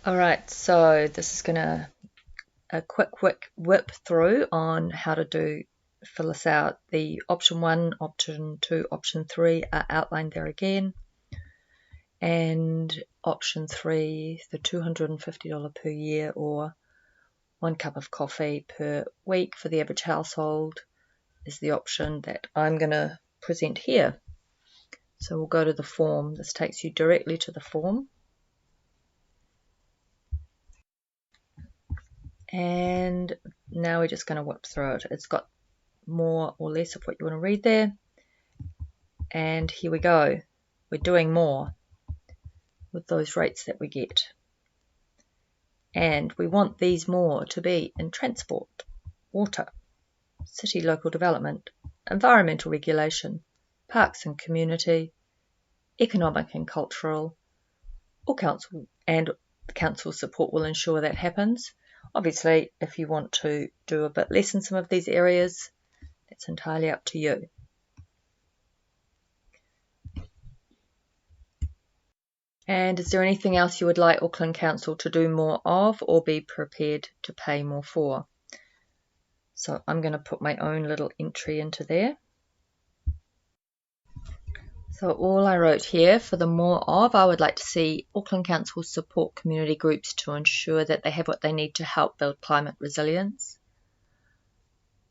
Alright, so this is gonna a quick whip through on how to fill this out. The option 1, option 2, option 3 are outlined there again, and option 3, the $250 per year or 1 cup of coffee per week for the average household, is the option that I'm going to present here. So we'll go to the form. This takes you directly to the form. And now we're just going to whip through it. It's got more or less of what you want to read there. And here we go. We're doing more with those rates that we get. And we want these more to be in transport, water, city local development, environmental regulation, parks and community, economic and cultural, or council, and council support will ensure that happens. Obviously, if you want to do a bit less in some of these areas, that's entirely up to you. And is there anything else you would like Auckland Council to do more of or be prepared to pay more for? So I'm going to put my own little entry into there. So all I wrote here for the more of, I would like to see Auckland Council support community groups to ensure that they have what they need to help build climate resilience.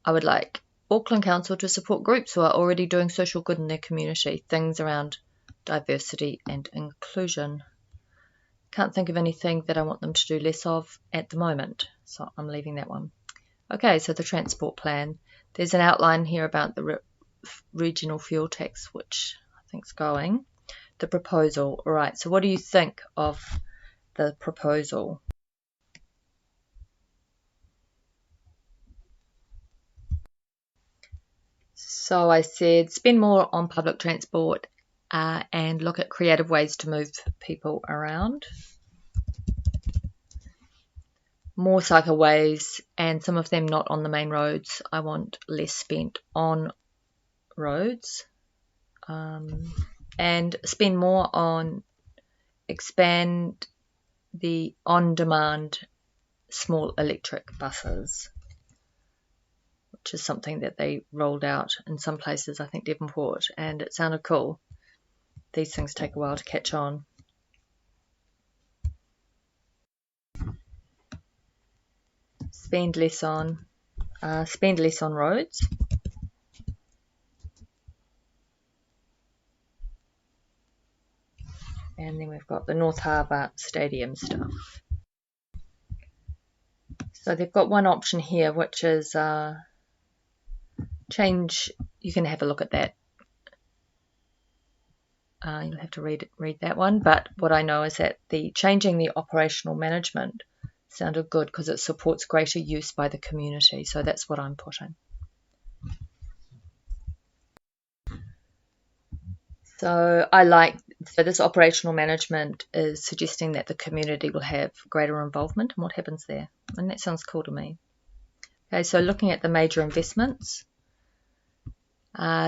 I would like Auckland Council to support groups who are already doing social good in their community, things around diversity and inclusion. Can't think of anything that I want them to do less of at the moment, so I'm leaving that one. Okay, so the transport plan. There's an outline here about the regional fuel tax, which I think is going. The proposal. All right, so what do you think of the proposal? So I said spend more on public transport and look at creative ways to move people around. More cycleways, and some of them not on the main roads. I want less spent on roads. And spend more on expand the on-demand small electric buses, which is something that they rolled out in some places, I think Devonport, and it sounded cool. These things take a while to catch on. Spend less on roads. And then we've got the North Harbour Stadium stuff. So they've got one option here, which is change. You can have a look at that. You'll have to read that one. But what I know is that changing the operational management sounded good because it supports greater use by the community. So that's what I'm putting. So this operational management is suggesting that the community will have greater involvement in what happens there. And that sounds cool to me. Okay, so looking at the major investments,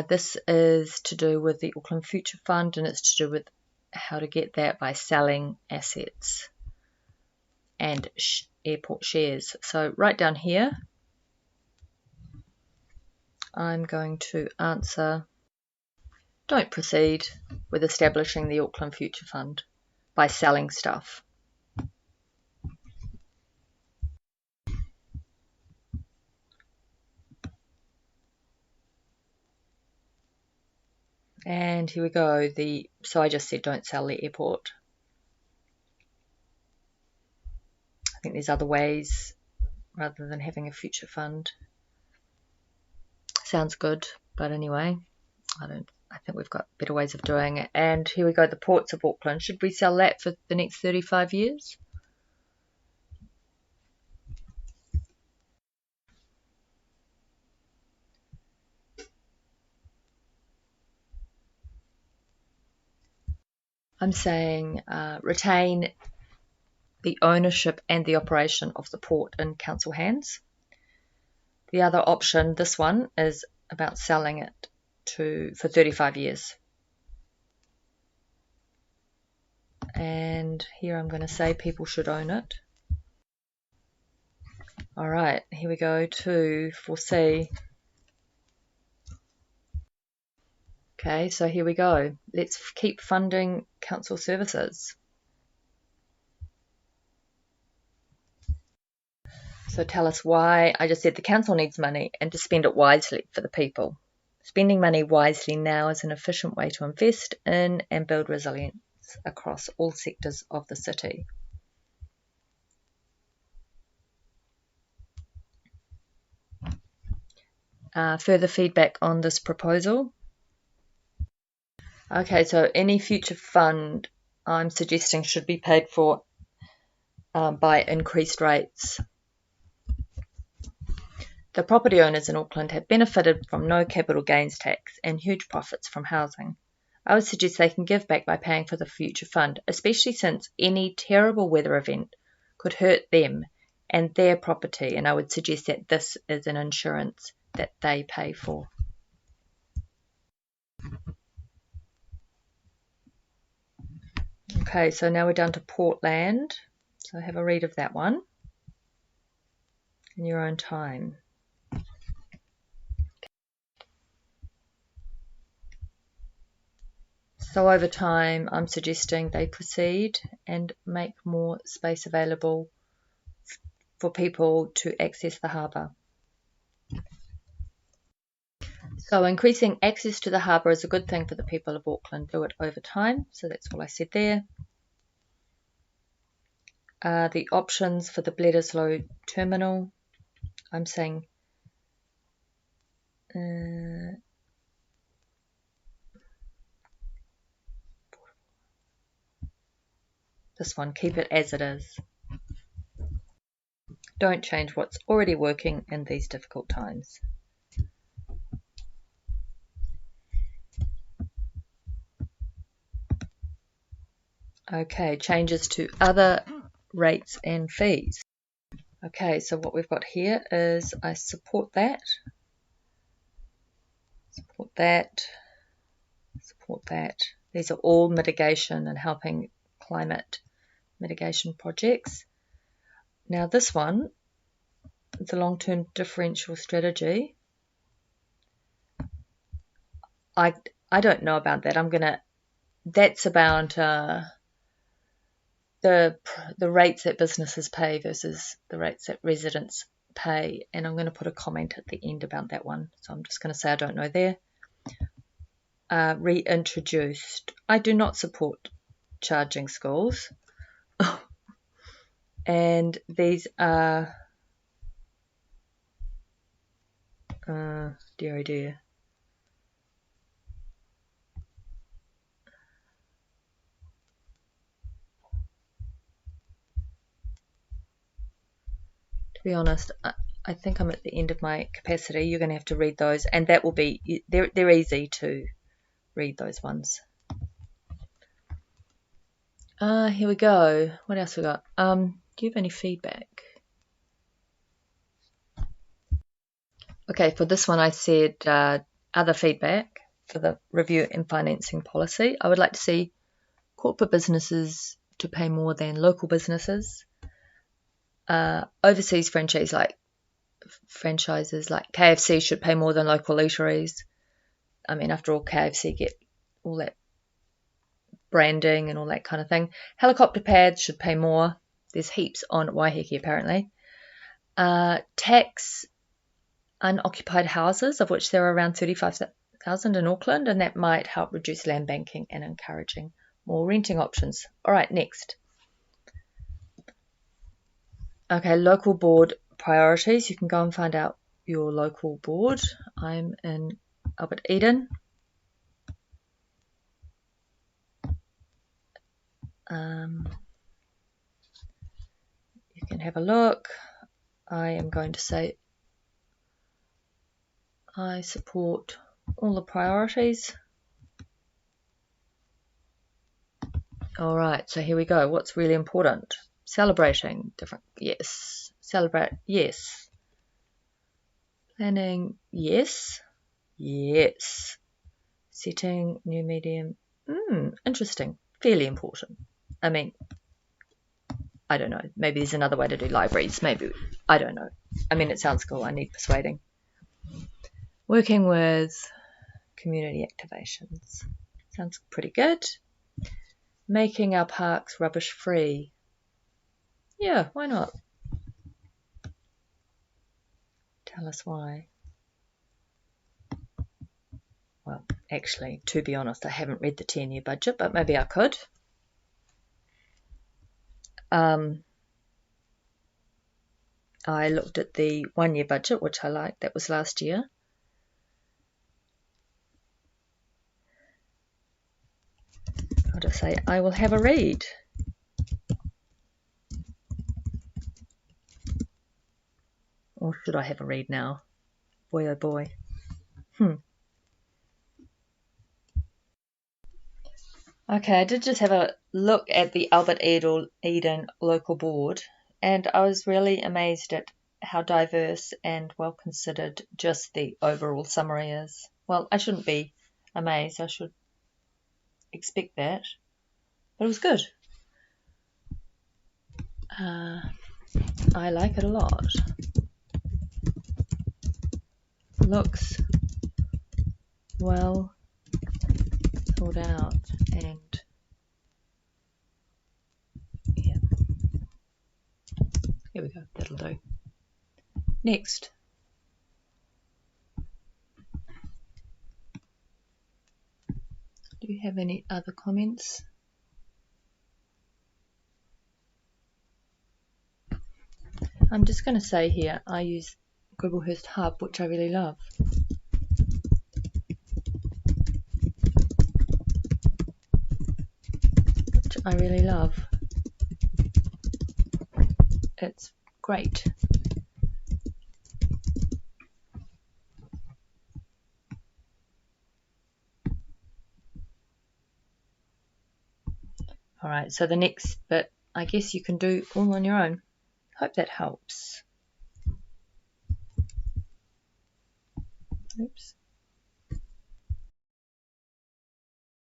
this is to do with the Auckland Future Fund, and it's to do with how to get that by selling assets and airport shares. So right down here, I'm going to answer, don't proceed with establishing the Auckland Future Fund by selling stuff. And here we go. So I just said don't sell the airport. I think there's other ways rather than having a future fund. Sounds good, but anyway, I think we've got better ways of doing it. And here we go, the ports of Auckland. Should we sell that for the next 35 years? I'm saying retain the ownership and the operation of the port in council hands. The other option, this one, is about selling it for 35 years. And here I'm going to say people should own it. Alright, here we go to foresee. Okay, so here we go. Let's keep funding council services. So tell us why. I just said the council needs money and to spend it wisely for the people. Spending money wisely now is an efficient way to invest in and build resilience across all sectors of the city. Further feedback on this proposal. Okay, so any future fund I'm suggesting should be paid for by increased rates. The property owners in Auckland have benefited from no capital gains tax and huge profits from housing. I would suggest they can give back by paying for the future fund, especially since any terrible weather event could hurt them and their property, and I would suggest that this is an insurance that they pay for. Okay, so now we're down to Portland, so have a read of that one in your own time. So over time, I'm suggesting they proceed and make more space available for people to access the harbour. So increasing access to the harbour is a good thing for the people of Auckland. Do it over time. So that's all I said there. The options for the Bledisloe terminal, I'm saying this one, keep it as it is. Don't change what's already working in these difficult times. Okay, changes to other rates and fees. Okay, so what we've got here is I support that, support that, support that. These are all mitigation and helping climate mitigation projects. Now this one, the long-term differential strategy, I don't know about that. That's about the rates that businesses pay versus the rates that residents pay, and I'm going to put a comment at the end about that one. So I'm just going to say I don't know there. Reintroduced. I do not support charging schools. And these are dear oh dear. To be honest, I think I'm at the end of my capacity. You're going to have to read those, and that will be, they're easy to read, those ones. Here we go. What else we got? Do you have any feedback? Okay, for this one I said other feedback for the review and financing policy. I would like to see corporate businesses to pay more than local businesses. Overseas franchises like KFC should pay more than local eateries. I mean, after all, KFC get all that branding and all that kind of thing. Helicopter pads should pay more. There's heaps on Waiheke apparently. Tax unoccupied houses, of which there are around 35,000 in Auckland, and that might help reduce land banking and encouraging more renting options. All right, next. Okay, local board priorities. You can go and find out your local board. I'm in Albert Eden. You can have a look. I am going to say I support all the priorities. All right, so here we go. What's really important? Celebrating different, yes. Celebrate, yes. Planning, yes. Yes. Setting new medium, interesting, fairly important. I mean, I don't know. Maybe there's another way to do libraries. Maybe, I don't know. I mean, it sounds cool. I need persuading. Working with community activations. Sounds pretty good. Making our parks rubbish free. Yeah, why not? Tell us why. Well, actually, to be honest, I haven't read the 10-year budget, but maybe I could. I looked at the 1-year budget, which I liked. That was last year. I'll just say, I will have a read. Or should I have a read now? Boy, oh boy. Okay, I did just have a look at the Albert Eden local board, and I was really amazed at how diverse and well considered just the overall summary is. Well, I shouldn't be amazed, I should expect that, but it was good. I like it a lot. Looks well thought out, and yeah, here we go, that'll do. Next. Do you have any other comments? I'm just going to say here, I use Gribblehurst Hub, which I really love. It's great. Alright, so the next bit, I guess you can do all on your own. Hope that helps. Oops.